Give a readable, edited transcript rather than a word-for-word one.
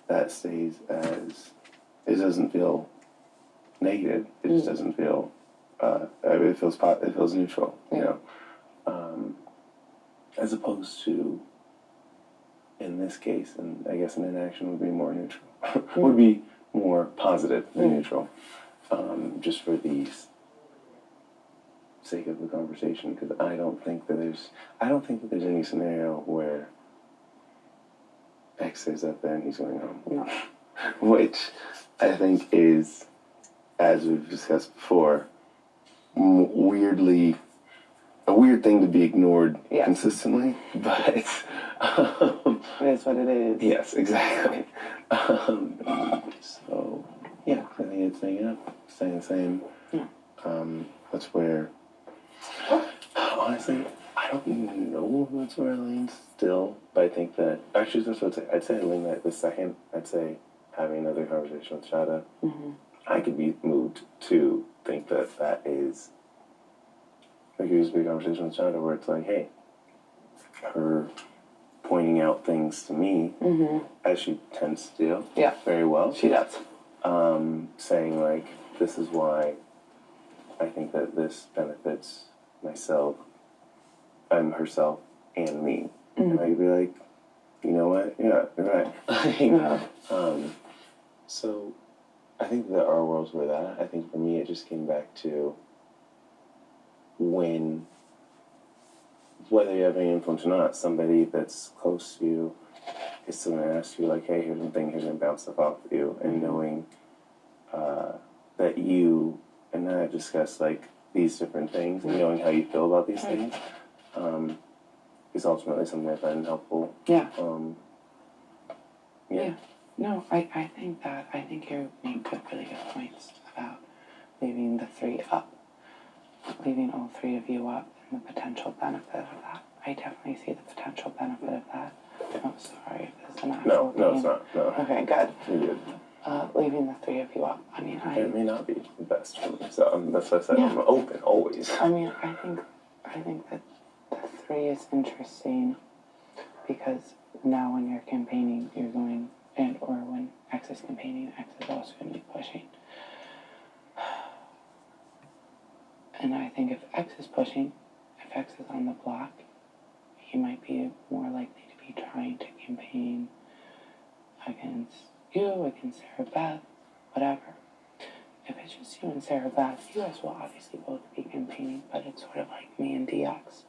that stays as, it doesn't feel negative. It just doesn't feel, it feels neutral, you know? As opposed to, in this case, and I guess an inaction would be more neutral, would be more positive than neutral, just for the sake of the conversation, because I don't think that there's any scenario where X is up there and he's going home. No. Which I think is, as we've discussed before, weirdly a weird thing to be ignored consistently, but it is what it is. Yes, exactly. So yeah, I think it's staying the same. Yeah. That's where, honestly, I don't know if that's where I lean still, but I think that, actually, that's what I'd say I lean that the second, I'd say having another conversation with Shada, I could be moved to think that that is, like, it was a big conversation with Shada where it's like, hey, her pointing out things to me, as she tends to do very well. She does. Saying, like, this is why I think that this benefits myself, herself, and me. And I could be like, you know what? Yeah, you're right. So I think there are worlds where that, I think for me it just came back to when, whether you have any influence or not, somebody that's close to you is still going to ask you, like, hey, here's something, here's going to bounce stuff off of you, and knowing that you and I have discussed, like, these different things, and knowing how you feel about these things, is ultimately something I find helpful. Yeah. No, I think you make really good points about leaving the three up, leaving all three of you up, and the potential benefit of that. I definitely see the potential benefit of that. Oh, sorry, if there's an actual No, it's not. No. Okay, good. You're good. Leaving the three of you up. I mean, it may not be the best for me, so that's why I said I'm open always. I mean, I think that the three is interesting because now when you're campaigning, you're going, or when X is campaigning, X is also going to be pushing. And I think if X is pushing, if X is on the block, he might be more likely to be trying to campaign against you, against Sarah Beth, whatever. If it's just you and Sarah Beth, you guys will obviously both be campaigning, but it's sort of like me and DX.